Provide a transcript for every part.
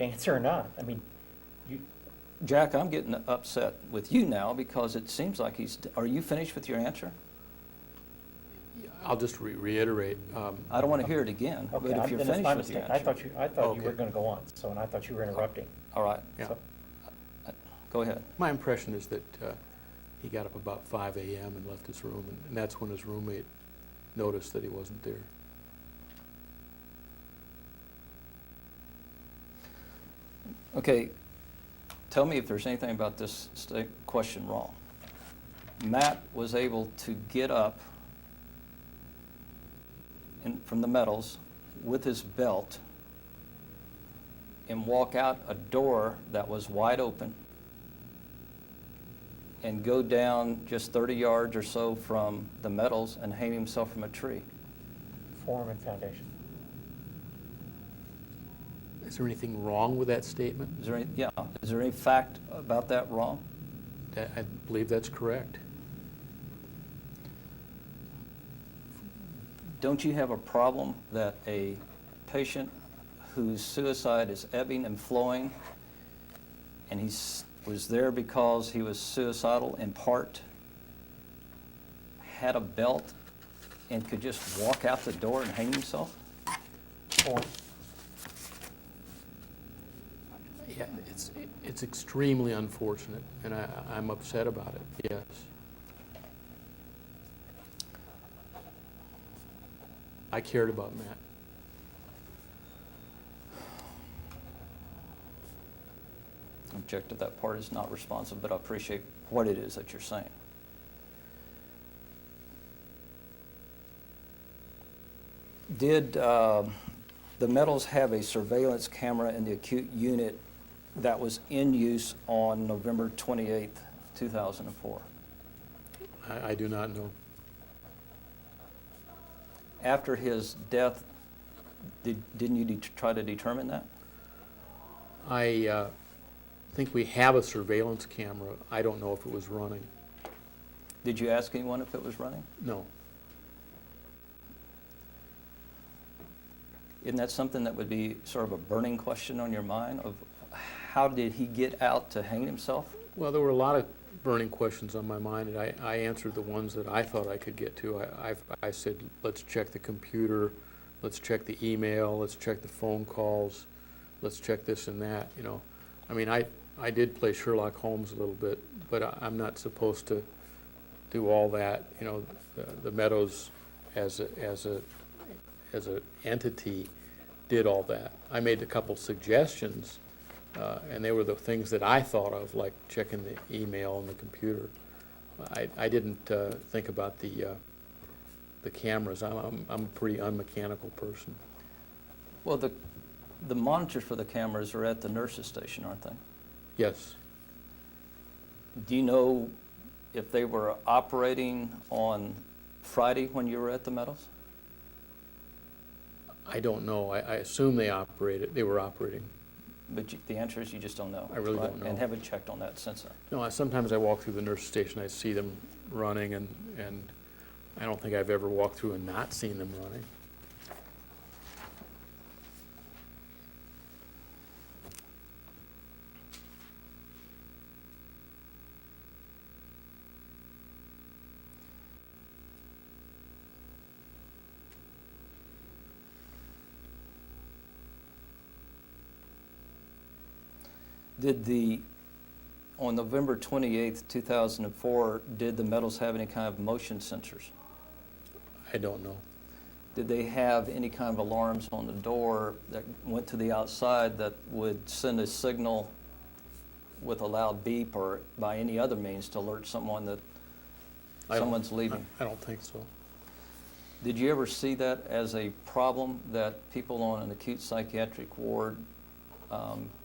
answer or not. I mean, you, Jack, I'm getting upset with you now because it seems like are you finished with your answer? I'll just reiterate. I don't want to hear it again, okay, but if you're then that's finished my with your mistake. answer. I thought you Okay. were going to go on, so, and I thought you were interrupting. All right, Yeah. So, go ahead. My impression is that he got up about 5 a.m. and left his room, and that's when his roommate noticed that he wasn't there. Okay, tell me if there's anything about this question wrong. Matt was able to get up from the metals with his belt and walk out a door that was wide open and go down just 30 yards or so from the metals and hang himself from a tree. form and foundation. Is there anything wrong with that statement? Is there any fact about that wrong? I believe that's correct. Don't you have a problem that a patient whose suicide is ebbing and flowing, and he was there because he was suicidal in part, had a belt, and could just walk out the door and hang himself? Form. Yeah, it's extremely unfortunate, and I'm upset about it, yes. I cared about Matt. Objective, that part is not responsive, but I appreciate what it is that you're saying. Did the Metals have a surveillance camera in the acute unit that was in use on November 28th, 2004? I do not know. After his death, didn't you try to determine that? I think we have a surveillance camera. I don't know if it was running. Did you ask anyone if it was running? No. Isn't that something that would be sort of a burning question on your mind of how did he get out to hang himself? Well, there were a lot of burning questions on my mind, and I answered the ones that I thought I could get to. I said, let's check the computer, let's check the email, let's check the phone calls, let's check this and that, you know. I mean, I did play Sherlock Holmes a little bit, but I'm not supposed to do all that. You know, the Meadows as a entity did all that. I made a couple suggestions, and they were the things that I thought of, like checking the email and the computer. I didn't think about the cameras. I'm a pretty unmechanical person. Well, the monitors for the cameras are at the nurse's station, aren't they? Yes. Do you know if they were operating on Friday when you were at the Meadows? I don't know. I assume they were operating. But the answer is you just don't know. I really don't know. And haven't checked on that since then. No, sometimes I walk through the nurse station, I see them running, and I don't think I've ever walked through and not seen them running. On November 28th, 2004, did the Meadows have any kind of motion sensors? I don't know. Did they have any kind of alarms on the door that went to the outside that would send a signal with a loud beep or by any other means to alert someone that someone's leaving? I don't think so. Did you ever see that as a problem that people on an acute psychiatric ward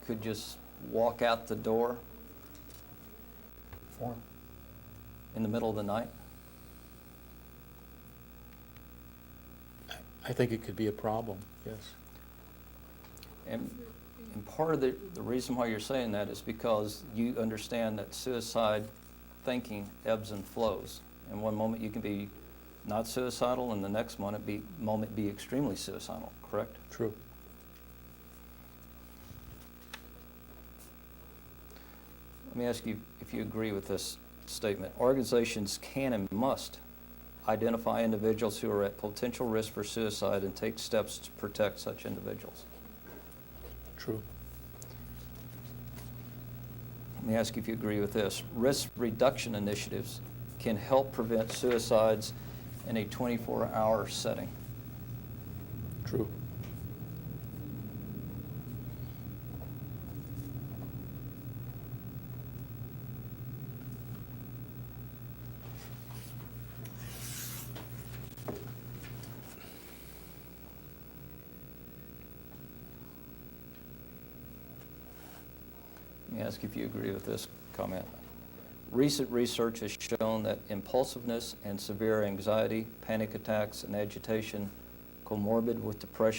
could just walk out the door Form. in the middle of the night? I think it could be a problem, yes. And part of the reason why you're saying that is because you understand that suicide thinking ebbs and flows. And one moment you can be not suicidal, and the next moment be extremely suicidal, correct? True. me ask you if you agree with this statement. Organizations can and must identify individuals who are at potential risk for suicide and take steps to protect such individuals. True. Let me ask you if you agree with this. Risk reduction initiatives can help prevent suicides in a 24-hour setting. True. Let me ask you if you agree with this comment. Recent research has shown that impulsiveness and severe anxiety, panic attacks, and agitation comorbid with depression